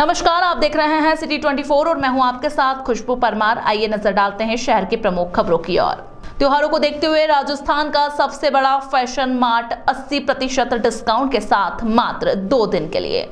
नमस्कार, आप देख रहे हैं सिटी 24 और मैं हूं आपके साथ खुशबू परमार। आइए नजर डालते हैं शहर की प्रमुख खबरों की ओर। त्योहारों को देखते हुए राजस्थान का सबसे बड़ा फैशन मार्ट 80% डिस्काउंट के साथ मात्र 2 दिन के लिए।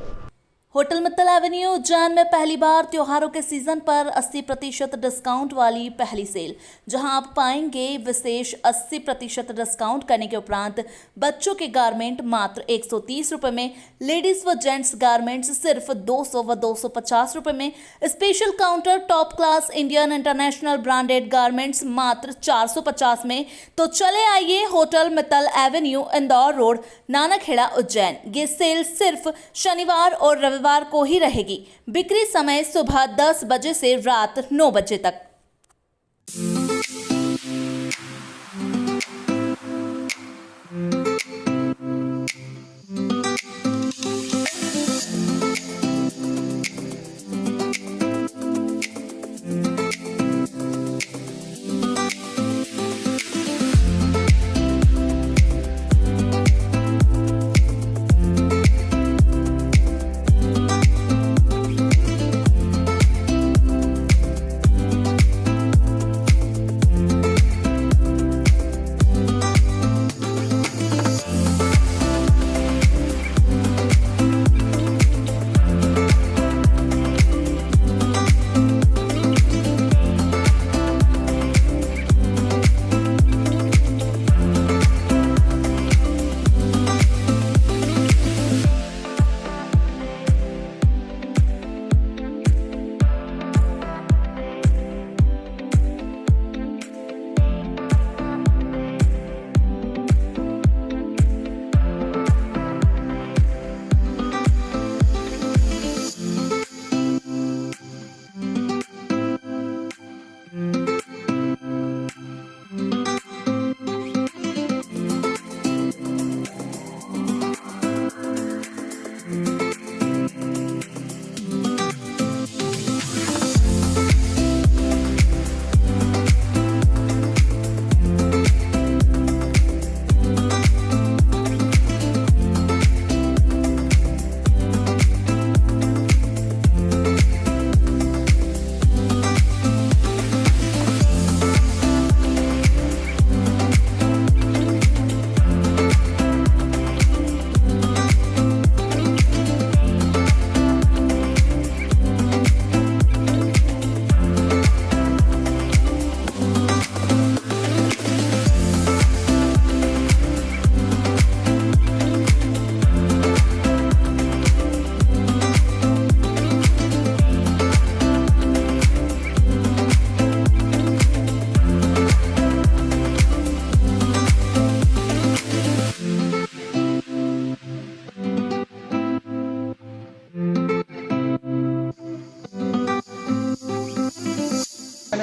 होटल मित्तल एवेन्यू उज्जैन में पहली बार त्योहारों के सीजन पर 80% डिस्काउंट वाली पहली सेल, जहां आप पाएंगे विशेष 80% डिस्काउंट करने के उपरांत बच्चों के गारमेंट मात्र 130 रुपए में, लेडीज व जेंट्स गारमेंट्स सिर्फ 200 व 250 रुपए में, special counter top class Indian international branded garments मात्र 450 में। तो चले आइए hotel Mittal Avenue Indore road, Nanakheda, Ujjain. ये सेल सिर्फ शनिवार और रविवार को ही रहेगी। बिक्री समय सुबह 10 बजे से रात 9 बजे तक।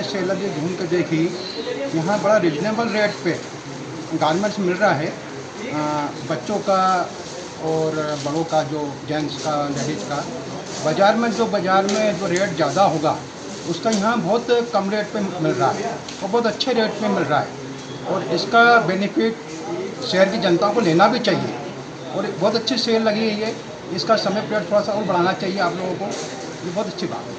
सेल अभी घूम के देखी, यहाँ बड़ा रिजनेबल रेट पे गारमेंट्स मिल रहा है। बच्चों का और बड़ों का, जो जेंट्स का, लेडीज़ का। बाज़ार में जो रेट ज़्यादा होगा उसका यहाँ बहुत कम रेट पे मिल रहा है और बहुत अच्छे रेट पे मिल रहा है। और इसका बेनिफिट शहर की जनता को लेना भी चाहिए और बहुत अच्छी सेल लगी है ये। इसका समय पीरियड थोड़ा सा और बढ़ाना चाहिए आप लोगों को, ये बहुत अच्छी बात है।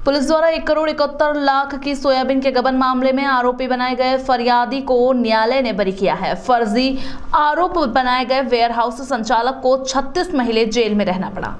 पुलिस द्वारा 1,71,00,000 की सोयाबीन के गबन मामले में आरोपी बनाए गए फरियादी को न्यायालय ने बरी किया है। फर्जी आरोप बनाए गए वेयरहाउस संचालक को 36 महीने जेल में रहना पड़ा।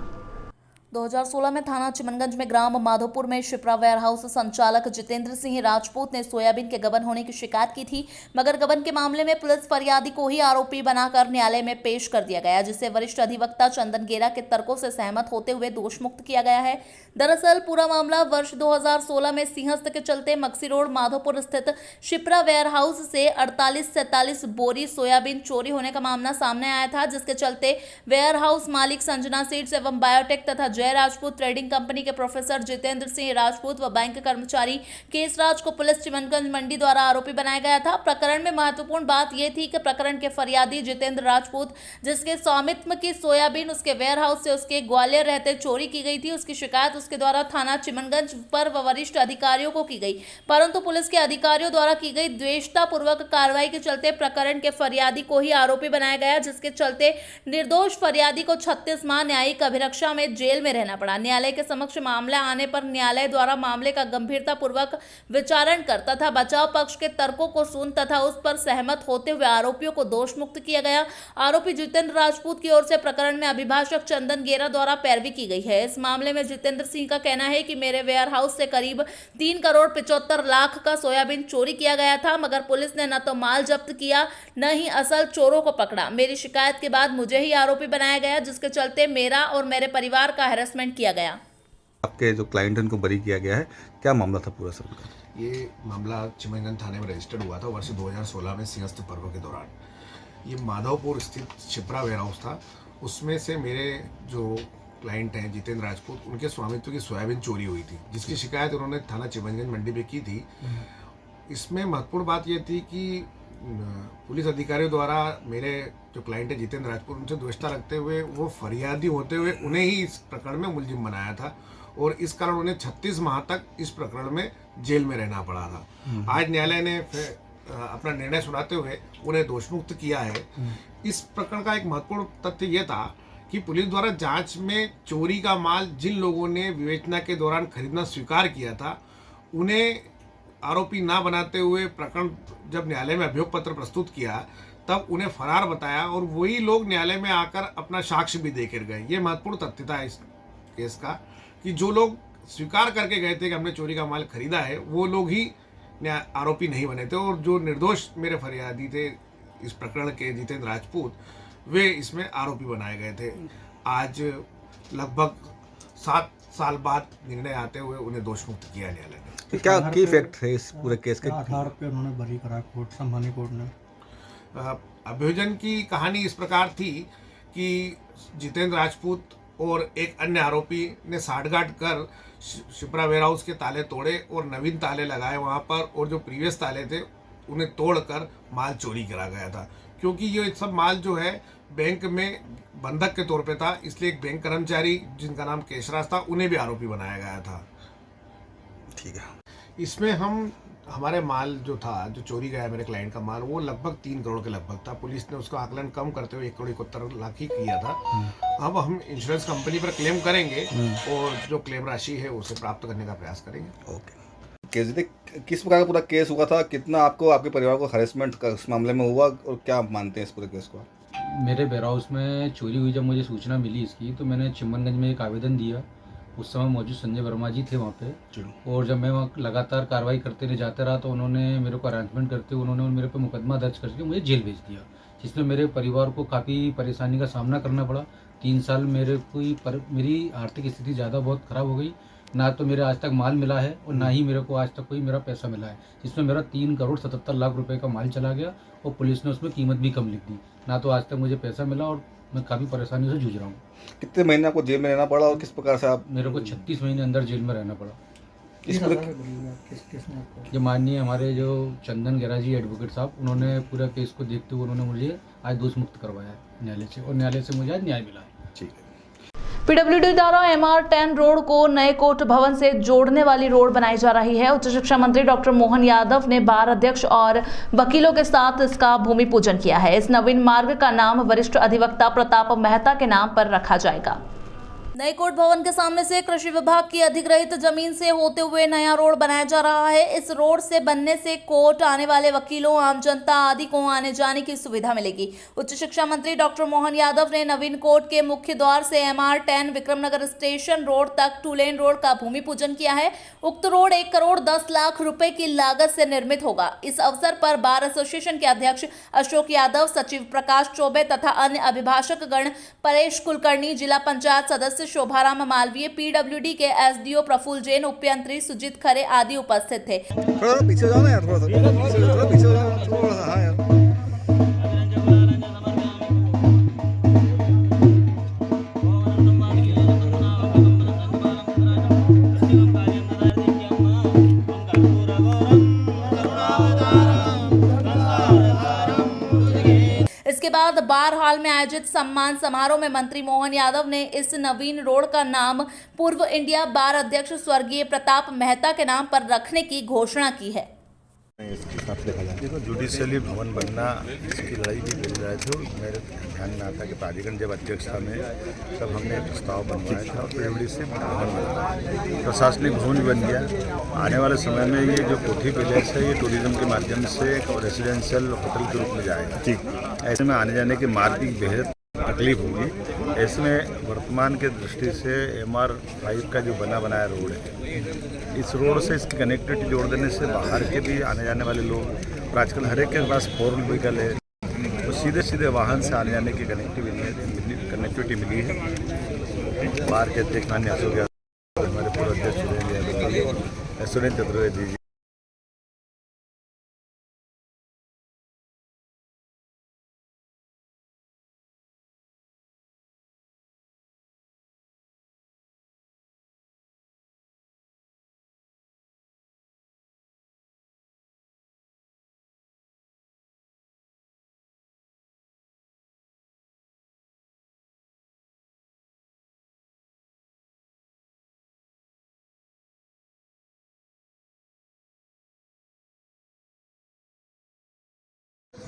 2016 में थाना चिमनगंज में ग्राम माधोपुर में शिप्रा वेयरहाउस संचालक जितेंद्र सिंह राजपूत ने सोयाबीन के गबन होने की शिकायत की थी, मगर गबन के मामले में पुलिस फरियादी को ही आरोपी बनाकर न्यायालय में पेश कर दिया गया, जिसे वरिष्ठ अधिवक्ता चंदन गेरा के तर्कों से सहमत होते हुए दोष मुक्त किया गया है। दरअसल पूरा मामला वर्ष 2016 में सिंहस्थ के चलते मक्सी रोड माधोपुर स्थित शिप्रा वेयरहाउस से 48-47 बोरी सोयाबीन चोरी होने का मामला सामने आया था, जिसके चलते वेयरहाउस मालिक संजना सीड्स एवं बायोटेक तथा जय राजपूत ट्रेडिंग कंपनी के प्रोफेसर जितेंद्र सिंह राजपूत व बैंक कर्मचारी केसराज को पुलिस चिमनगंज मंडी द्वारा आरोपी बनाया गया था। प्रकरण में महत्वपूर्ण बात यह थी कि प्रकरण के फरियादी जितेंद्र राजपूत, जिसके स्वामित्व की सोयाबीन उसके वेयरहाउस से उसके ग्वालियर रहते चोरी की गई थी, उसकी शिकायत उसके द्वारा थाना चिमनगंज पर व वरिष्ठ अधिकारियों को की गई, परंतु पुलिस के अधिकारियों द्वारा की गई द्वेषतापूर्वक कार्रवाई के चलते प्रकरण के फरियादी को ही आरोपी बनाया गया, जिसके चलते निर्दोष फरियादी को 36 माह न्यायिक अभिरक्षा में जेल में रहना पड़ा। न्यायालय के समक्ष मामला आने पर न्यायालय द्वारा मामले का गंभीरतापूर्वक विचारण कर तथा बचाव पक्ष के तर्कों को सुन तथा उस पर सहमत होते हुए आरोपियों को दोष मुक्त किया गया। आरोपी जितेंद्र राजपूत की ओर से प्रकरण में अभिभाषक चंदन गेरा द्वारा पैरवी की गई है। इस मामले में जितेंद्र सिंह का कहना है कि मेरे वेयर हाउस से करीब 3 करोड़ 75 लाख का सोयाबीन चोरी किया गया था, मगर पुलिस ने न तो माल जब्त किया न ही असल चोरों को पकड़ा। मेरी शिकायत के बाद मुझे ही आरोपी बनाया गया, जिसके चलते मेरा और मेरे परिवार का हैरेसमेंट किया गया। आपके जो क्लाइंट उनको बरी किया गया है, क्या मामला था पूरा सर? ये मामला चिमनगंज थाने में रजिस्टर्ड हुआ था वर्ष 2016 में सिंहस्थ पर्व के दौरान। ये माधवपुर स्थित शिप्रा वेयर हाउस था, उसमें से मेरे जो क्लाइंट हैं जितेंद्र राजपूत, उनके स्वामित्व की सोयाबीन चोरी हुई थी, जिसकी शिकायत उन्होंने थाना चिमनगंज मंडी पे की थी। इसमें महत्वपूर्ण बात ये थी कि पुलिस अधिकारियों द्वारा मेरे जो क्लाइंट है जितेंद्र राजपूत, उनसे द्वेषता रखते हुए वो फरियादी होते हुए उन्हें ही इस प्रकरण में मुलजिम बनाया था और इस कारण उन्हें 36 माह तक इस प्रकरण में जेल में रहना पड़ा था। आज न्यायालय ने अपना निर्णय सुनाते हुए उन्हें दोषमुक्त किया है। इस प्रकरण का एक महत्वपूर्ण तथ्य यह था कि पुलिस द्वारा जांच में चोरी का माल जिन लोगों ने विवेचना के दौरान खरीदना स्वीकार किया था, उन्हें आरोपी ना बनाते हुए प्रकरण जब न्यायालय में अभियोग पत्र प्रस्तुत किया तब उन्हें फरार बताया और वही लोग न्यायालय में आकर अपना साक्ष्य भी देकर गए। ये महत्वपूर्ण तथ्य था इस केस का कि जो लोग स्वीकार करके गए थे कि हमने चोरी का माल खरीदा है, वो लोग ही आरोपी नहीं बने थे और जो निर्दोष मेरे फरियादी थे इस प्रकरण के जितेंद्र राजपूत, वे इसमें आरोपी बनाए गए थे। आज लगभग 7 साल बाद निर्णय आते हुए उन्हें दोषमुक्त किया न्यायालय ने। क्या की फैक्ट है इस पूरे केस के? आधार पे उन्होंने बरी करा कोर्ट, संभानी कोर्ट ने। अभियोजन की कहानी इस प्रकार थी कि जितेंद्र राजपूत और एक अन्य आरोपी ने साठगांठ कर शिप्रा वेयर हाउस के ताले तोड़े और नवीन ताले लगाए वहां पर, और जो प्रीवियस ताले थे उन्हें तोड़कर माल चोरी करा गया था। क्योंकि ये सब माल जो है बैंक में बंधक के तौर पे था, इसलिए एक बैंक कर्मचारी जिनका नाम केसराज था, उन्हें भी आरोपी बनाया गया था। ठीक है। इसमें हमारे माल जो था, जो चोरी गया मेरे क्लाइंट का माल, वो लगभग 3 करोड़ के लगभग था। पुलिस ने उसका आकलन कम करते हुए 1 करोड़ 71 लाख ही किया था। अब हम इंश्योरेंस कंपनी पर क्लेम करेंगे और जो क्लेम राशि है उसे प्राप्त करने का प्रयास करेंगे। ओके। किस प्रकार का पूरा केस हुआ था? कितना आपको, आपके परिवार को हरेसमेंट इस मामले में हुआ और क्या आप मानते हैं इस पूरे केस को? मेरे वेयर हाउस में चोरी हुई, जब मुझे सूचना मिली इसकी, तो मैंने चिमनगंज में एक आवेदन दिया। उस समय मौजूद संजय वर्मा जी थे वहाँ पे, और जब मैं वहाँ लगातार कार्रवाई करते रह जाते रहा तो उन्होंने मेरे को अरेंजमेंट करते हुए उन्होंने मेरे पे मुकदमा दर्ज करके मुझे जेल भेज दिया, जिसमें मेरे परिवार को काफ़ी परेशानी का सामना करना पड़ा। 3 साल मेरी आर्थिक स्थिति ज़्यादा बहुत ख़राब हो गई। ना तो मेरे आज तक माल मिला है और ना ही मेरे को आज तक कोई मेरा पैसा मिला है, जिसमें मेरा 3 करोड़ 77 लाख रुपए का माल चला गया और पुलिस ने उसमें कीमत भी कम लिख दी। ना तो आज तक मुझे पैसा मिला और मैं काफ़ी परेशानी से जूझ रहा हूँ। कितने महीने आपको जेल में रहना पड़ा और किस प्रकार से आप? मेरे को 36 महीने अंदर जेल में रहना पड़ा। इस जो माननीय हमारे जो चंदन गेरा जी एडवोकेट साहब, उन्होंने पूरा केस को देखते हुए उन्होंने मुझे आज दोष मुक्त करवाया है न्यायालय से, और न्यायालय से मुझे आज न्याय मिला है। ठीक है। पीडब्ल्यूडी द्वारा MR10 रोड को नए कोर्ट भवन से जोड़ने वाली रोड बनाई जा रही है। उच्च शिक्षा मंत्री डॉक्टर मोहन यादव ने बार अध्यक्ष और वकीलों के साथ इसका भूमि पूजन किया है। इस नवीन मार्ग का नाम वरिष्ठ अधिवक्ता प्रताप मेहता के नाम पर रखा जाएगा। नए कोर्ट भवन के सामने से कृषि विभाग की अधिग्रहित जमीन से होते हुए नया रोड बनाया जा रहा है। इस रोड से बनने से कोर्ट आने वाले वकीलों, आम जनता आदि को आने जाने की सुविधा मिलेगी। उच्च शिक्षा मंत्री डॉक्टर मोहन यादव ने नवीन कोर्ट के मुख्य द्वार से MR10 विक्रमनगर स्टेशन रोड तक 2 लेन रोड का भूमि पूजन किया है। उक्त रोड 1 करोड़ 10 लाख रुपए की लागत से निर्मित होगा। इस अवसर पर बार एसोसिएशन के अध्यक्ष अशोक यादव, सचिव प्रकाश चौबे तथा अन्य अभिभाषक गण, परेश कुलकर्णी, जिला पंचायत सदस्य शोभाराम मालवीय, PWD के SDO प्रफुल्ल जैन, उपयंत्री सुजीत खरे आदि उपस्थित थे। थोड़ा पीछे जाओ ना यार, थोड़ा पीछे जाओ, थोड़ा सा। हाँ यार। बाद बार हाल में आयोजित सम्मान समारोह में मंत्री मोहन यादव ने इस नवीन रोड का नाम पूर्व इंडिया बार अध्यक्ष स्वर्गीय प्रताप मेहता के नाम पर रखने की घोषणा की है। देखो, जुडिशियली भवन बनना, इसकी लड़ाई भी लड़ रहे थे और मेरे ध्यान में आता कि प्राधिकरण जब अध्यक्ष था मैं, तब हमने एक प्रस्ताव बनवाया था और पीडब्ल्यूडी से भवन बना, प्रशासनिक भवन भी बन गया। आने वाले समय में ये जो कोठी पैलेस है, ये टूरिज्म के माध्यम से रेजिडेंशियल होटल के रूप में जाएगा। ठीक, ऐसे में आने जाने के मार्ग की बेहद तकलीफ होगी। ऐसे में वर्तमान के दृष्टि से MR5 का जो बनाया रोड है, इस रोड से इसकी कनेक्टिविटी जोड़ देने से बाहर के भी आने जाने वाले लोग, और आजकल हर एक के पास 4 व्हीकल है, तो सीधे वाहन से आने जाने की कनेक्टिविटी मिली है। बाहर के अध्यक्ष माननीय अशोक यादव, हमारे पूर्व अध्यक्ष सुरेंद्र चतुर्वेदी जी,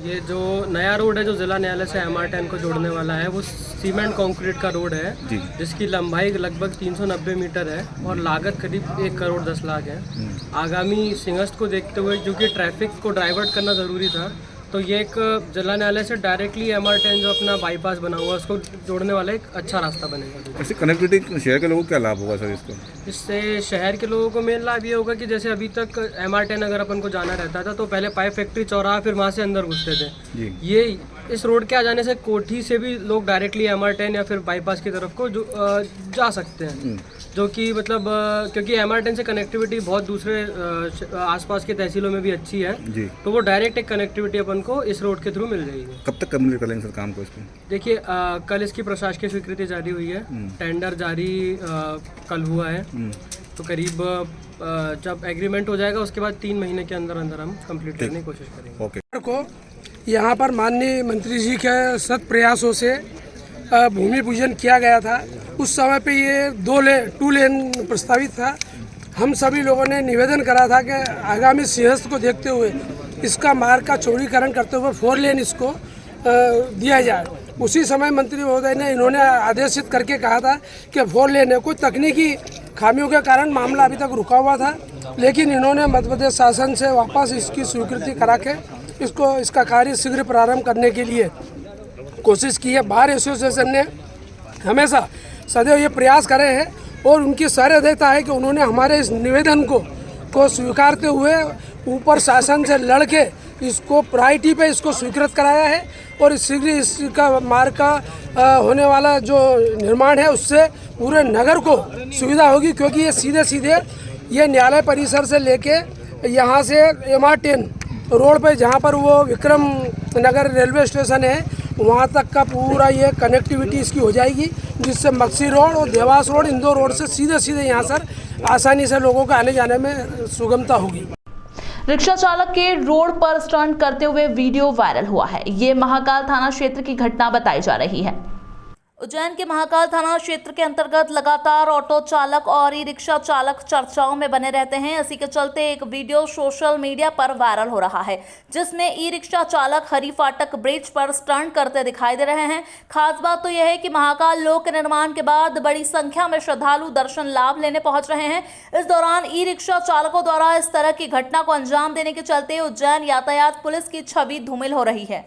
ये जो नया रोड है जो जिला न्यायालय से MR10 को जोड़ने वाला है, वो सीमेंट कंक्रीट का रोड है जिसकी लंबाई लगभग 390 मीटर है और लागत करीब 1 करोड़ 10 लाख है। आगामी सिंहस्थ को देखते हुए, क्योंकि ट्रैफिक को डाइवर्ट करना ज़रूरी था, तो ये एक जिला न्यायालय से डायरेक्टली MR10 जो अपना बाईपास बना हुआ है उसको जोड़ने वाला एक अच्छा रास्ता बनेगा। ऐसे कनेक्टिविटी शहर के लोगों को क्या लाभ होगा सर इसको? इससे शहर के लोगों को मेन लाभ ये होगा कि जैसे अभी तक MR10 अगर अपन को जाना रहता था तो पहले पाइप फैक्ट्री चौराहा, फिर वहाँ से अंदर घुसते थे। ये इस रोड के आ जाने से कोठी से भी लोग डायरेक्टली MR10 या फिर बाईपास की तरफ को जा सकते हैं, जो कि मतलब क्योंकि MR10 से कनेक्टिविटी बहुत दूसरे आसपास के तहसीलों में भी अच्छी है, तो वो डायरेक्ट एक कनेक्टिविटी अपन को इस रोड के थ्रू मिल जाएगी। कब तक कंप्लीट कर लेंगे सर काम को इसको? देखिए, कल इसकी प्रशासकीय स्वीकृति जारी हुई है, टेंडर जारी कल हुआ है, तो करीब जब एग्रीमेंट हो जाएगा उसके बाद 3 महीने के अंदर हम कंप्लीट करने की कोशिश करेंगे। ओके। को यहाँ पर माननीय मंत्री जी के सत प्रयासों से भूमि पूजन किया गया था। उस समय पे ये 2 लेन प्रस्तावित था। हम सभी लोगों ने निवेदन करा था कि आगामी सिंहस्थ को देखते हुए इसका मार्ग का चौड़ीकरण करते हुए 4 लेन इसको दिया जाए। उसी समय मंत्री महोदय ने इन्होंने आदेशित करके कहा था कि 4 लेन है। कोई तकनीकी खामियों के कारण मामला अभी तक रुका हुआ था, लेकिन इन्होंने मध्य प्रदेश शासन से वापस इसकी स्वीकृति करा के इसका कार्य शीघ्र प्रारंभ करने के लिए कोशिश की है। बार एसोसिएशन ने हमेशा सदैव ये प्रयास करे हैं और उनकी सहृदयता है कि उन्होंने हमारे इस निवेदन को स्वीकारते हुए ऊपर शासन से लड़के इसको प्रायोरिटी पे इसको स्वीकृत कराया है और शीघ्र इसका मार्ग का होने वाला जो निर्माण है उससे पूरे नगर को सुविधा होगी, क्योंकि ये सीधे ये न्यायालय परिसर से लेके यहाँ से MR10 रोड पे जहाँ पर वो विक्रम नगर रेलवे स्टेशन है वहाँ तक का पूरा ये कनेक्टिविटी इसकी हो जाएगी, जिससे मक्सी रोड और देवास रोड, इंदौर रोड से सीधे यहाँ सर आसानी से लोगों को आने जाने में सुगमता होगी। रिक्शा चालक के रोड पर स्टंट करते हुए वीडियो वायरल हुआ है। ये महाकाल थाना क्षेत्र की घटना बताई जा रही है। उज्जैन के महाकाल थाना क्षेत्र के अंतर्गत लगातार ऑटो चालक और ई रिक्शा चालक चर्चाओं में बने रहते हैं। इसी के चलते एक वीडियो सोशल मीडिया पर वायरल हो रहा है, जिसमें ई रिक्शा चालक हरी फाटक ब्रिज पर स्टंट करते दिखाई दे रहे हैं। खास बात तो यह है कि महाकाल लोक निर्माण के बाद बड़ी संख्या में श्रद्धालु दर्शन लाभ लेने पहुंच रहे हैं। इस दौरान ई रिक्शा चालकों द्वारा इस तरह की घटना को अंजाम देने के चलते उज्जैन यातायात पुलिस की छवि धूमिल हो रही है।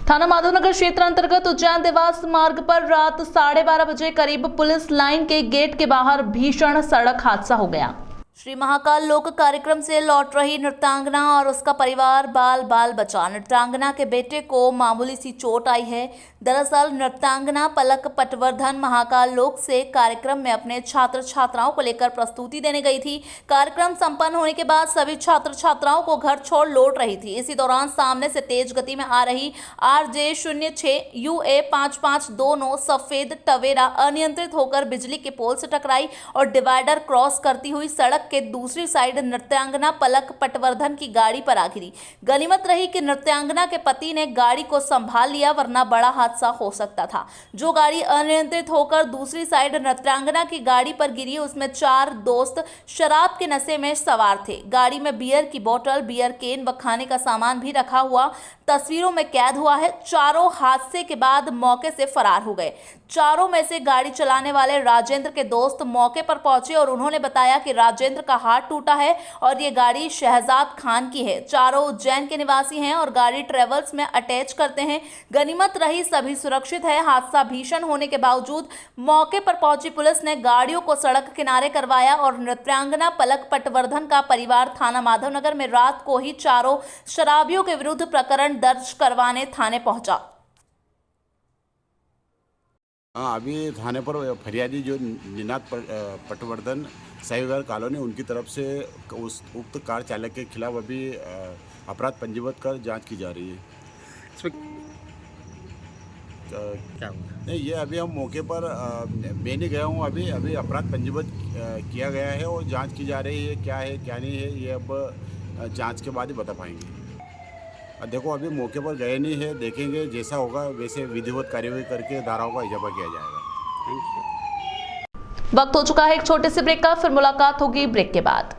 थाना माधवनगर क्षेत्र अंतर्गत उज्जैन देवास मार्ग पर रात 12:30 बजे करीब पुलिस लाइन के गेट के बाहर भीषण सड़क हादसा हो गया। श्री महाकाल लोक कार्यक्रम से लौट रही नृत्यांगना और उसका परिवार बाल बचा। नृत्यांगना के बेटे को मामूली सी चोट आई है। दरअसल नृत्यांगना पलक पटवर्धन महाकाल लोक से कार्यक्रम में अपने छात्र छात्राओं को लेकर प्रस्तुति देने गई थी। कार्यक्रम संपन्न होने के बाद सभी छात्र छात्राओं को घर छोड़ लौट रही थी। इसी दौरान सामने से तेज गति में आ रही RJ06 UA 5529 सफेद टवेरा अनियंत्रित होकर बिजली के पोल से टकराई और डिवाइडर क्रॉस करती हुई सड़क सड़क के दूसरी साइड नृत्यांगना पलक पटवर्धन की गाड़ी पर आ गिरी। गनीमत रही कि नृत्यांगना के पति ने गाड़ी को संभाल लिया, वरना बड़ा हादसा हो सकता था। जो गाड़ी अनियंत्रित होकर दूसरी साइड नृत्यांगना की गाड़ी पर गिरी, उसमें 4 दोस्त शराब के नशे में सवार थे। गाड़ी में बियर की बोतल, बियर केन व खाने का सामान भी रखा हुआ तस्वीरों में कैद हुआ है। चारों हादसे के बाद मौके से फरार हो गए। चारों में से गाड़ी चलाने वाले राजेंद्र के दोस्त मौके पर पहुंचे और उन्होंने बताया कि राजेंद्र का हाथ टूटा है और ये गाड़ी शहजाद खान की है। चारों उज्जैन के निवासी हैं और गाड़ी ट्रेवल्स में अटैच करते हैं। गनीमत रही सभी सुरक्षित है। हादसा भीषण होने के बावजूद मौके पर पहुंची पुलिस ने गाड़ियों को सड़क किनारे करवाया और नृत्यांगना पलक पटवर्धन का परिवार थाना माधवनगर में रात को ही चारों शराबियों के विरुद्ध प्रकरण दर्ज करवाने थाने पहुंचा। हाँ, अभी थाने पर फरियादी जो निनाद पटवर्धन साहिवाल कॉलोनी, उनकी तरफ से उस उक्त कार चालक के खिलाफ अभी अपराध पंजीबद्ध कर जांच की जा रही है। क्या नहीं, ये अभी हम मौके पर मैं नहीं गया हूँ। अभी अपराध पंजीबद्ध किया गया है और जांच की जा रही है। क्या है क्या नहीं है ये अब जांच के बाद ही बता पाएंगे। देखो, अभी मौके पर गए नहीं है, देखेंगे जैसा होगा वैसे विधिवत कार्यवाही करके धाराओं का इजाफा किया जाएगा। वक्त हो चुका है एक छोटे से ब्रेक का, फिर मुलाकात होगी ब्रेक के बाद।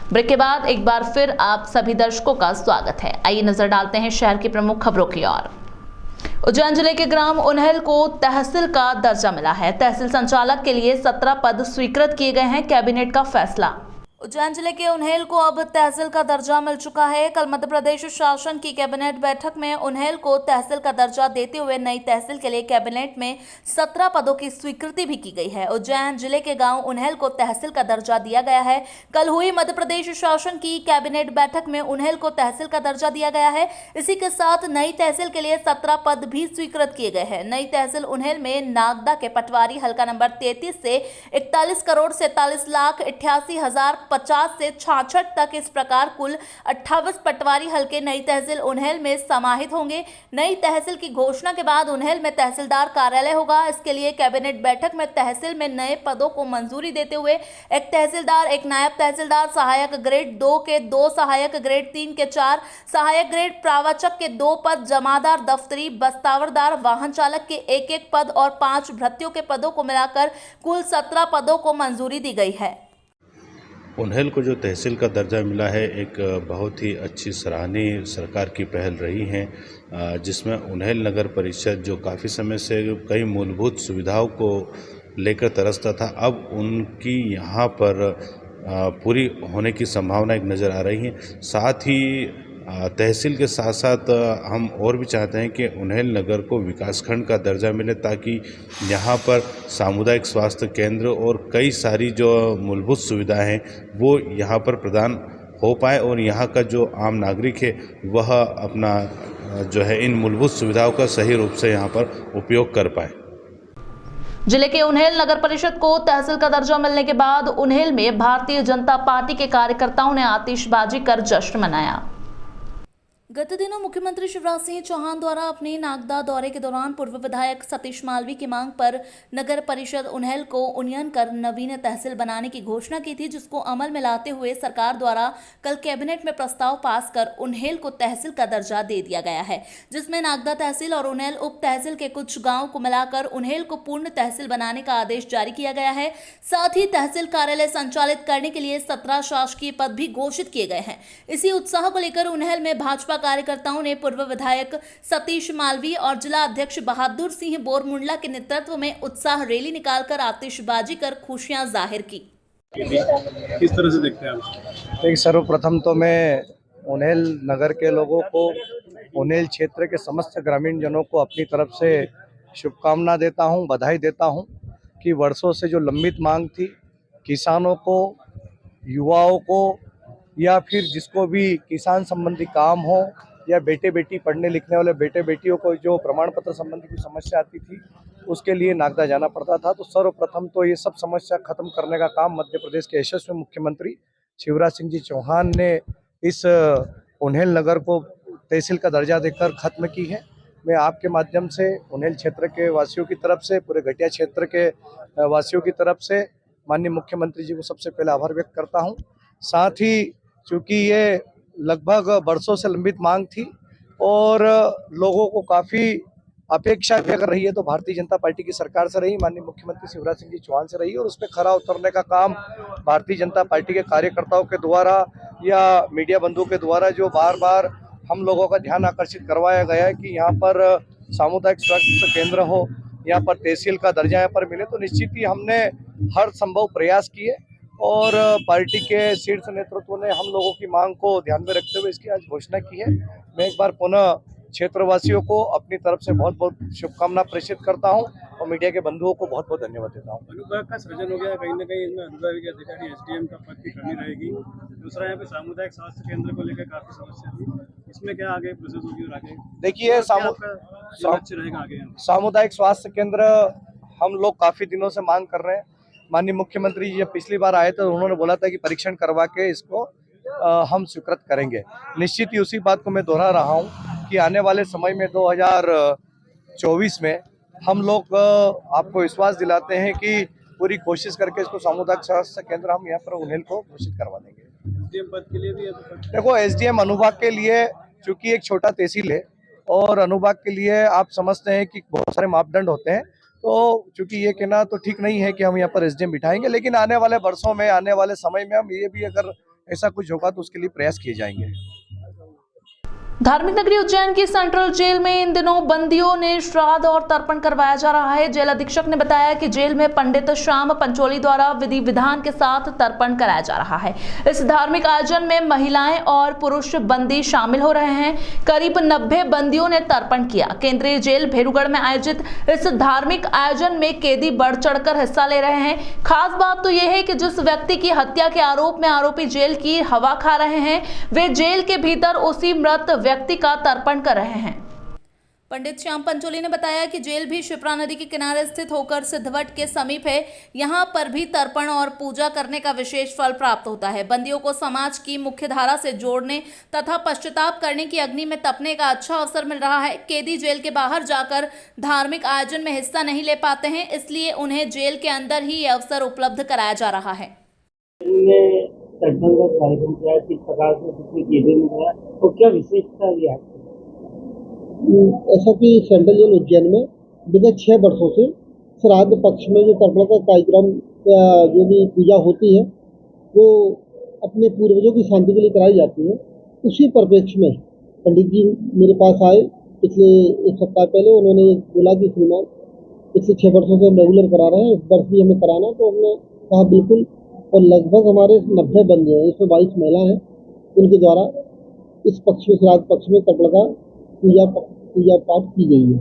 ब्रेक के बाद एक बार फिर आप सभी दर्शकों का स्वागत है। आइए नजर डालते हैं शहर की प्रमुख खबरों की ओर। उज्जैन जिले के ग्राम उन्हेल को तहसील का दर्जा मिला है। तहसील संचालक के लिए 17 पद स्वीकृत किए गए हैं। कैबिनेट का फैसला। उज्जैन जिले के उन्हेल को अब तहसील का दर्जा मिल चुका है। कल मध्य प्रदेश शासन की कैबिनेट बैठक में उन्हेल को तहसील का दर्जा देते हुए नई तहसील के लिए कैबिनेट में 17 पदों की स्वीकृति भी की गई है। उज्जैन जिले के गांव उन्हेल को तहसील का दर्जा दिया गया है। कल हुई मध्य प्रदेश शासन की कैबिनेट बैठक में उन्हेल को तहसील का दर्जा दिया गया है। इसी के साथ नई तहसील के लिए 17 पद भी स्वीकृत किए गए हैं। नई तहसील उन्हेल में नागदा के पटवारी हल्का नंबर 33 से 41 करोड़ 47 लाख 88,050 से 66 तक इस प्रकार कुल 28 पटवारी हल्के नई तहसील उन्हेल में समाहित होंगे। नई तहसील की घोषणा के बाद उन्हेल में तहसीलदार कार्यालय होगा। इसके लिए कैबिनेट बैठक में तहसील में नए पदों को मंजूरी देते हुए एक तहसीलदार, एक नायब तहसीलदार, सहायक ग्रेड 2 के 2, सहायक ग्रेड 3 के 4, सहायक ग्रेड प्रावाचक के 2 पद, जमादार, दफ्तरी, बस्तावरदार, वाहन चालक के 1-1 पद और 5 भृत्यों के पदों को मिलाकर कुल 17 पदों को मंजूरी दी गई है। उन्हेल को जो तहसील का दर्जा मिला है, एक बहुत ही अच्छी सराहनीय सरकार की पहल रही है, जिसमें उन्हेल नगर परिषद जो काफ़ी समय से कई मूलभूत सुविधाओं को लेकर तरसता था, अब उनकी यहाँ पर पूरी होने की संभावना एक नज़र आ रही है। साथ ही तहसील के साथ साथ हम और भी चाहते हैं कि उन्हेल नगर को विकासखंड का दर्जा मिले, ताकि यहाँ पर सामुदायिक स्वास्थ्य केंद्र और कई सारी जो मूलभूत सुविधाएं हैं वो यहाँ पर प्रदान हो पाए और यहाँ का जो आम नागरिक है वह अपना जो है इन मूलभूत सुविधाओं का सही रूप से यहाँ पर उपयोग कर पाए। जिले के उन्हेल नगर परिषद को तहसील का दर्जा मिलने के बाद उन्हेल में भारतीय जनता पार्टी के कार्यकर्ताओं ने आतिशबाजी कर जश्न मनाया। गत दिनों मुख्यमंत्री शिवराज सिंह चौहान द्वारा अपने नागदा दौरे के दौरान पूर्व विधायक सतीश मालवी की मांग पर नगर परिषद उन्हेल को उन्नयन कर नवीन तहसील बनाने की घोषणा की थी, जिसको अमल में लाते हुए सरकार द्वारा कल कैबिनेट में प्रस्ताव पास कर उन्हेल को तहसील का दर्जा दे दिया गया है, जिसमें नागदा तहसील और उन्हेल उप तहसील के कुछ गाँव को मिलाकर उन्हेल को पूर्ण तहसील बनाने का आदेश जारी किया गया है। साथ ही तहसील कार्यालय संचालित करने के लिए 17 शासकीय पद भी घोषित किए गए हैं। इसी उत्साह को लेकर उन्हेल में भाजपा कार्यकर्ताओं ने पूर्व विधायक सतीश मालवी और जिला अध्यक्ष बहादुर सिंह बोरमुंडला के नेतृत्व में उत्साह रैली निकालकर आतिशबाजी कर खुशियां जाहिर की। किस तरह से देखते हैं आप? एक सर्वप्रथम तो मैं उन्हेल नगर के लोगों को, उन्हेल क्षेत्र के समस्त ग्रामीण जनों को अपनी तरफ से शुभकामना देता हूं, बधाई देता हूं कि वर्षों से जो लंबित मांग थी, किसानों को, युवाओं को या फिर जिसको भी किसान संबंधी काम हो या बेटे बेटी पढ़ने लिखने वाले बेटे बेटियों को जो प्रमाण पत्र संबंधी कोई समस्या आती थी, उसके लिए नागदा जाना पड़ता था। तो सर्वप्रथम तो ये सब समस्या खत्म करने का काम मध्य प्रदेश के यशस्वी मुख्यमंत्री शिवराज सिंह जी चौहान ने इस उन्हेल नगर को तहसील का दर्जा देकर खत्म की है। मैं आपके माध्यम से उन्हेल क्षेत्र के वासियों की तरफ से, पूरे घटिया क्षेत्र के वासियों की तरफ से माननीय मुख्यमंत्री जी को सबसे पहले आभार व्यक्त करता हूँ। साथ ही चूँकि ये लगभग वर्षों से लंबित मांग थी और लोगों को काफ़ी अपेक्षा अगर रही है तो भारतीय जनता पार्टी की सरकार से रही, माननीय मुख्यमंत्री शिवराज सिंह जी चौहान से रही, और उस पर खरा उतरने का काम भारतीय जनता पार्टी के कार्यकर्ताओं के द्वारा या मीडिया बंधुओं के द्वारा जो बार बार हम लोगों का ध्यान आकर्षित करवाया गया है कि यहाँ पर सामुदायिक स्वास्थ्य केंद्र हो, यहाँ पर तहसील का दर्जा यहाँ पर मिले, तो निश्चित ही हमने हर संभव प्रयास किए और पार्टी के शीर्ष नेतृत्व ने हम लोगों की मांग को ध्यान में रखते हुए इसकी आज घोषणा की है। मैं एक बार पुनः क्षेत्रवासियों को अपनी तरफ से बहुत बहुत शुभकामना प्रेषित करता हूं और मीडिया के बंधुओं को बहुत बहुत धन्यवाद देता हूं। अनुभाग का सृजन हो गया कहीं ना कहीं, इसमें अनुभागीय अधिकारी एसडीएम का पद की कमी रहेगी। दूसरा यहाँ पे सामुदायिक स्वास्थ्य केंद्र को लेकर काफी समस्या थी, इसमें क्या आगे प्रोसेस होगी और आगे देखिए सामुदायिक स्वास्थ्य केंद्र हम लोग काफी दिनों से मांग कर रहे हैं। माननीय मुख्यमंत्री जी जब पिछली बार आए तो उन्होंने बोला था कि परीक्षण करवा के इसको हम स्वीकृत करेंगे। निश्चित ही उसी बात को मैं दोहरा रहा हूं कि आने वाले समय में 2024 में हम लोग आपको विश्वास दिलाते हैं कि पूरी कोशिश करके इसको सामुदायिक स्वास्थ्य केंद्र हम यहाँ पर उन्हेल को घोषित करवा देंगे। एसडीएम पद के लिए भी देखो, एसडीएम अनुभाग के लिए चूंकि एक छोटा तहसील है और अनुभाग के लिए आप समझते हैं कि बहुत सारे मापदंड होते हैं, तो चूंकि ये कहना तो ठीक नहीं है कि हम यहाँ पर एसडीएम बिठाएंगे, लेकिन आने वाले वर्षों में, आने वाले समय में हम ये भी अगर ऐसा कुछ होगा तो उसके लिए प्रयास किए जाएंगे। धार्मिक नगरी उज्जैन की सेंट्रल जेल में इन दिनों बंदियों ने श्राद्ध और तर्पण करवाया जा रहा है। जेल अधीक्षक ने बताया कि जेल में पंडित श्याम पंचोली द्वारा विधि विधान के साथ तर्पण कराया जा रहा है। इस धार्मिक आयोजन में महिलाएं और पुरुष बंदी शामिल हो रहे हैं। करीब 90 बंदियों ने तर्पण किया। केंद्रीय जेल भेरूगढ़ में आयोजित इस धार्मिक आयोजन में कैदी बढ़ चढ़कर हिस्सा ले रहे हैं। खास बात तो यह है कि जिस व्यक्ति की हत्या के आरोप में आरोपी जेल की हवा खा रहे हैं, वे जेल के भीतर उसी मृत व्यक्ति का तर्पण कर रहे हैं। पंडित श्याम पंचोली ने बताया कि जेल भी शिप्रा नदी के किनारे स्थित होकर सिद्धवट के समीप है। यहाँ पर भी तर्पण और पूजा करने का विशेष फल प्राप्त होता है। बंदियों को समाज की मुख्य धारा से जोड़ने तथा पश्चाताप करने की अग्नि में तपने का अच्छा अवसर मिल रहा है। कैदी जेल के बाहर जाकर धार्मिक आयोजन में हिस्सा नहीं ले पाते हैं, इसलिए उन्हें जेल के अंदर ही ये अवसर उपलब्ध कराया जा रहा है। कार्यक्रम किया है, किस प्रकार से कितनी कैदी में गया और क्या विशेषता है? ऐसा कि सेंट्रल जेल उज्जैन में विगत 6 वर्षों से श्राद्ध पक्ष में जो तर्पण का कार्यक्रम जो भी पूजा होती है वो अपने पूर्वजों की शांति के लिए कराई जाती है। उसी परिप्रेक्ष्य में पंडित जी मेरे पास आए पिछले 1 सप्ताह पहले। उन्होंने बोला कि श्रीमान पिछले 6 वर्षों से हम रेगुलर करा रहे हैं, इस वर्ष भी हमें कराना। तो हमने कहा बिल्कुल, और लगभग हमारे 90 बंदे हैं, इसमें 22 महिला हैं। उनके द्वारा इस पक्ष में, श्राद्ध पक्ष में तर्पण का पूजा पाठ की गई है।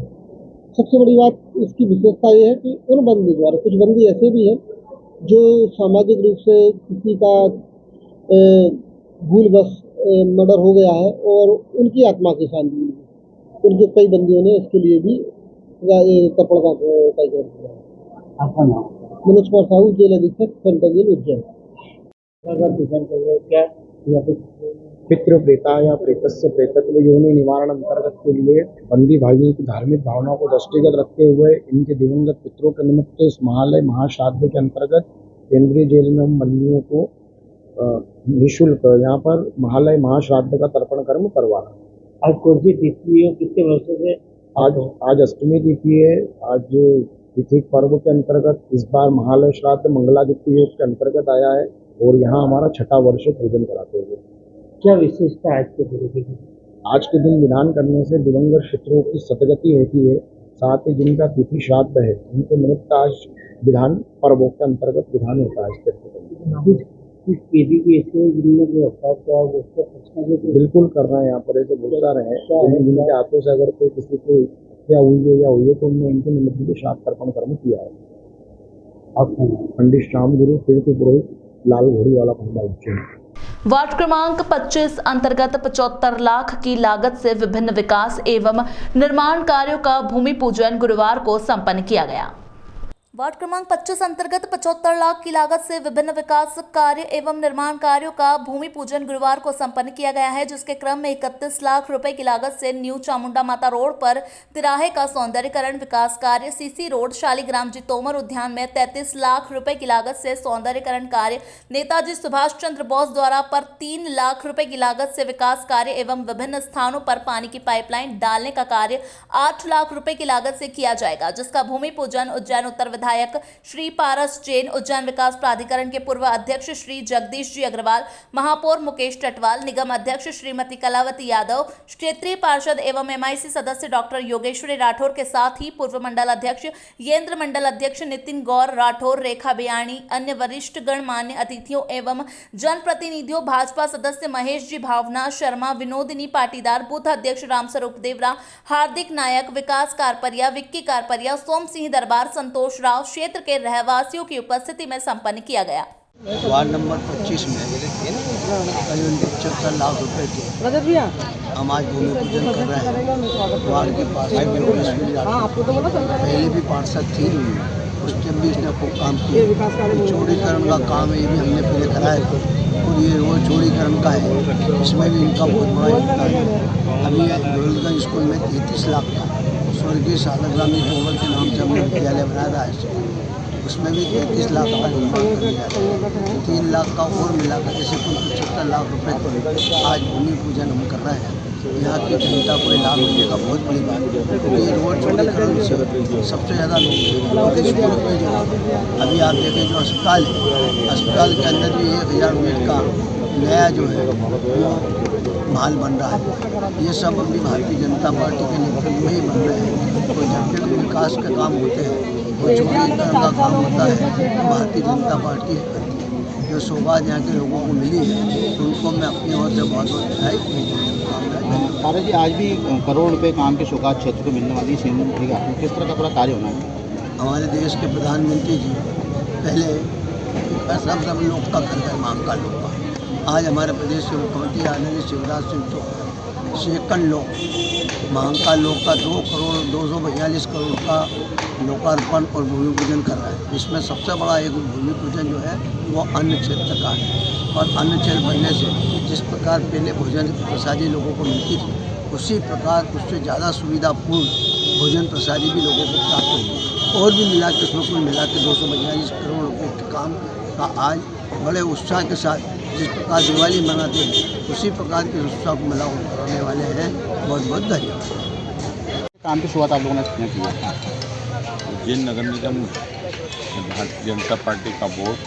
सबसे बड़ी बात इसकी विशेषता ये है कि उन बंदी द्वारा, कुछ बंदी ऐसे भी हैं जो सामाजिक रूप से किसी का भूलवश मर्डर हो गया है और उनकी आत्मा की शांति मिली। उनके कई बंदियों ने इसके लिए भी तर्पण का कार्यक्रम किया है। आपका नाम? मनोज कुमार साहू, जेल अधीक्षक सेंट्रल जेल उज्जैन। क्या पितृ प्रेता या प्रेतस्य प्रेतत्व योनि निवारण अंतर्गत के लिए बंदी भाइयों की धार्मिक भावनाओं को दृष्टिगत रखते हुए इनके दिवंगत पितरों के निमित्त इस महालय महाश्राद्ध के अंतर्गत केंद्रीय जेल में हम बंदियों को निःशुल्क यहाँ पर महालय महाश्राद्ध का तर्पण कर्म करवा रहा है। आज कौन सी तिथि है, कितने वर्षों से? आज अष्टमी तिथि है। आज तिथि पर्व के अंतर्गत इस बार महालय श्राद्ध मंगलादित्य योग के अंतर्गत आया है और यहाँ हमारा 6वां वर्ष पूजन कराते हुए। क्या विशेषता है आज के दिन की? आज के दिन विधान करने से दिवंगत पितरों की सदगति होती है, साथ ही जिनका तिथि श्राद्ध है उनके निमित्त आज विधान पर्वों के अंतर्गत विधान होता है। कुछ पीढ़ी की ऐसे जिनमें जो उसको बिल्कुल कर रहे हैं यहाँ पर, ऐसे बहुत सारे हैं जिनके हाथों से अगर कोई किसी को क्या हुई है तो उन्होंने उनके निमित्त भी श्राद्ध तर्पण कर्म किया है। पंडित श्याम गुरु तीर्थ पुरोहित लाल घोड़ी वाला पंडा उज्जैन। वार्ड क्रमांक 25 अंतर्गत 75 लाख की लागत से विभिन्न विकास एवं निर्माण कार्यों का भूमि पूजन गुरुवार को संपन्न किया गया। वार्ड क्रमांक 25 अंतर्गत 75 लाख की लागत से विभिन्न विकास कार्य एवं निर्माण कार्यों का भूमि पूजन गुरुवार को संपन्न किया गया है, जिसके क्रम में 31 लाख रुपए की लागत से न्यू चामुंडा माता रोड पर तिराहे का सौंदर्यीकरण विकास कार्य, सीसी रोड शालिग्राम जी तोमर उद्यान में 33 लाख रुपए की लागत से सौंदर्यीकरण कार्य, नेताजी सुभाष चंद्र बोस द्वारा पर 3 लाख रुपए की लागत से विकास कार्य एवं विभिन्न स्थानों पर पानी की पाइपलाइन डालने का कार्य 8 लाख रुपए की लागत से किया जाएगा, जिसका भूमि पूजन उज्जैन उत्तर विधायक श्री पारस जैन, उज्जैन विकास प्राधिकरण के पूर्व अध्यक्ष श्री जगदीश जी अग्रवाल, महापौर मुकेश टटवाल, निगम अध्यक्ष श्रीमती कलावती यादव, क्षेत्रीय पार्षद एवं MIC सदस्य डॉक्टर योगेश्वरी राठौर के साथ ही पूर्व मंडल अध्यक्ष येंद्र मंडल अध्यक्ष नितिन गौर राठौर, रेखा बियाणी, अन्य वरिष्ठ गणमान्य अतिथियों एवं जनप्रतिनिधियों, भाजपा सदस्य महेश जी भावना शर्मा, विनोदिनी पाटीदार, बूथ अध्यक्ष रामस्वरूप देवरा, हार्दिक नायक, विकास कारपरिया, विक्की कारपरिया, सोम सिंह दरबार, संतोष राव क्षेत्र के रहवासियों की उपस्थिति में संपन्न किया गया। वार्ड नंबर 25 में करीबन 75 लाख रुपए के हम आज भूमि पूजन कर रहे हैं। वार्ड के पास पहले भी पार्षद थी, उस टाइम भी इसने खूब काम किया। चौड़ीकरण का काम है, ये भी हमने पहले कराया था और ये रोज चौड़ीकरण का है, इसमें भी इनका बहुत बड़ा योगदान है। अभी गोविंदगंज स्कूल में 33 लाख का स्वर्गीय शालिग्राम जी तोमर के नाम से हमने विद्यालय बनाया था, उसमें भी 33 लाख का निर्माण कर दिया है। 3 लाख का और मिलाकर जैसे कुल 75 लाख रुपए को आज भूमि पूजन हम कर रहे हैं। यहाँ की जनता को लाभ मिलने का बहुत बड़ी बात है, क्योंकि ये रोड चौड़ीकरण से सबसे ज़्यादा लोग इस मुल्क में जो अभी आप देखें जो अस्पताल है, अस्पताल के अंदर भी 1000 बेड का नया जो है वो महल बन रहा है। ये सब अपनी भारतीय जनता पार्टी के नेतृत्व में ही बन रहे हैं। तो जब भी विकास के काम होते हैं, वो चौड़ीकरण का काम होता है, तो भारतीय जनता पार्टी करती है। जो सौगात यहाँ के लोगों को मिली है, तो उनको मैं अपनी ओर से बहुत बहुत बधाई पारस जी, आज भी करोड़ रुपए काम के सौगात क्षेत्र को मिलने वाली किस तरह का पूरा कार्य होना है? हमारे देश के प्रधानमंत्री जी पहले सब लोग का घर घर मांग का लोग का, आज हमारे प्रदेश के मुख्यमंत्री आदरणीय शिवराज सिंह चौहान सेकंड लोग मांग का लोग का 2 करोड़ 242 करोड़ का लोकार्पण और भूमि पूजन कर रहा है। इसमें सबसे बड़ा एक भूमि पूजन जो है वो अन्न क्षेत्र का है, और अन्न क्षेत्र बनने से जिस प्रकार पहले भोजन प्रसादी लोगों को मिलती थी, उसी प्रकार उससे ज़्यादा सुविधापूर्ण भोजन प्रसादी भी लोगों को प्राप्त होगी। और भी मिला के उसमें कुल मिला के 242 करोड़ रुपये के काम का आज बड़े उत्साह के साथ जिस प्रकार दिवाली मनाते हैं, उसी प्रकार के उत्साह को मिला करने वाले हैं। बहुत बहुत धन्यवाद। काम की शुरुआत आप लोगों ने की है? उज्जैन नगर निगम भारतीय जनता पार्टी का बोर्ड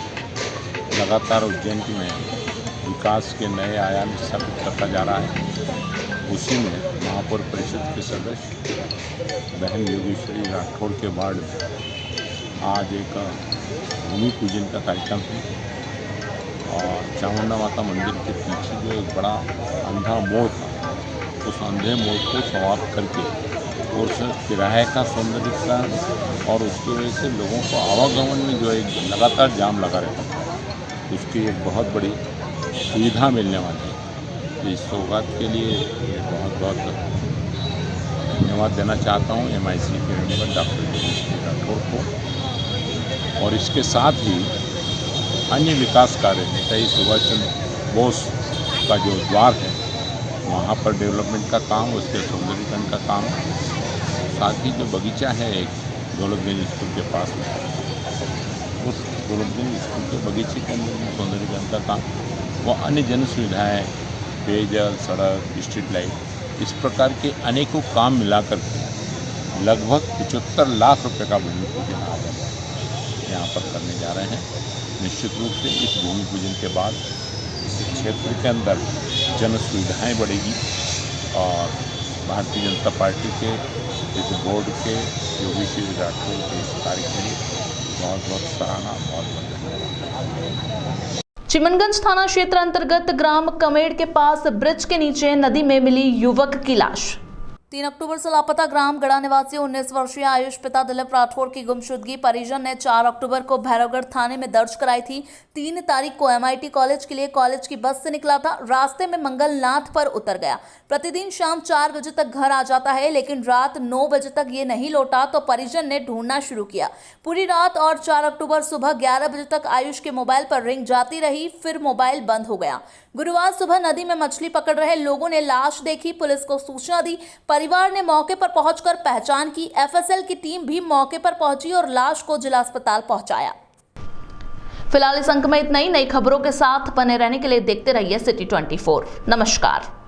लगातार उज्जैन में विकास के नए आयाम स्थापित करता जा रहा है। उसी में महापौर परिषद के सदस्य बहन योगेश्वरी राठौर के वार्ड में आज एक भूमि पूजन का कार्यक्रम है, और चामुंडा माता मंदिर के पीछे जो एक बड़ा अंधा मोड़ था, उस अंधे मोड़ को समाप्त करके और किराए का सौंदर्यीकरण और उसकी वजह से लोगों को आवागमन में जो एक लगातार जाम लगा रहता था, उसकी एक बहुत बड़ी सुविधा मिलने वाली है। इस सौगात के लिए बहुत बहुत धन्यवाद देना चाहता हूँ MIC के मेंबर डॉक्टर योगेश्वरी राठौर को, और इसके साथ ही अन्य विकास कार्य नेताजी सुभाष चंद्र बोस का जो द्वार है वहाँ पर डेवलपमेंट का काम, उसके सौंदर्यीकरण का काम, साथ ही जो बगीचा है एक दौलतगंज स्कूल के पास में, उस दौलतगंज स्कूल के बगीचे के अंदर सौंदर्यीकरण का काम, वो अन्य जन सुविधाएँ, पेयजल, सड़क, स्ट्रीट लाइट, इस प्रकार के अनेकों काम मिलाकर के लगभग 75 लाख रुपए का भूमि पूजन यहाँ पर करने जा रहे हैं। निश्चित रूप से इस भूमि पूजन के बाद इस क्षेत्र के अंदर जन सुविधाएँ बढ़ेगी और भारतीय जनता पार्टी के इस बोर्ड के योगी श्री राठौर के इस कार्य के लिए बहुत बहुत सराहना, बहुत बहुत धन्यवाद। चिमनगंज थाना क्षेत्र अंतर्गत ग्राम कमेड़ के पास ब्रिज के नीचे नदी में मिली युवक की लाश। 3 अक्टूबर से लापता ग्राम गढ़ा निवासी 19 वर्षीय आयुष पिता दिलीप राठौर की गुमशुदगी परिजन ने 4 अक्टूबर को भैरवगढ़ थाने में दर्ज कराई थी। 3 तारीख को MIT कॉलेज के लिए कॉलेज की बस से निकला था, रास्ते में मंगलनाथ पर उतर गया। प्रतिदिन शाम 4 बजे तक घर आ जाता है, लेकिन रात 9 बजे तक ये नहीं लौटा तो परिजन ने ढूंढना शुरू किया। पूरी रात और 4 अक्टूबर सुबह 11 बजे तक आयुष के मोबाइल पर रिंग जाती रही, फिर मोबाइल बंद हो गया। गुरुवार सुबह नदी में मछली पकड़ रहे लोगों ने लाश देखी, पुलिस को सूचना दी। परिवार ने मौके पर पहुंचकर पहचान की। FSL की टीम भी मौके पर पहुंची और लाश को जिला अस्पताल पहुंचाया। फिलहाल इस अंक में इतना ही। नई खबरों के साथ बने रहने के लिए देखते रहिए सिटी 24। नमस्कार।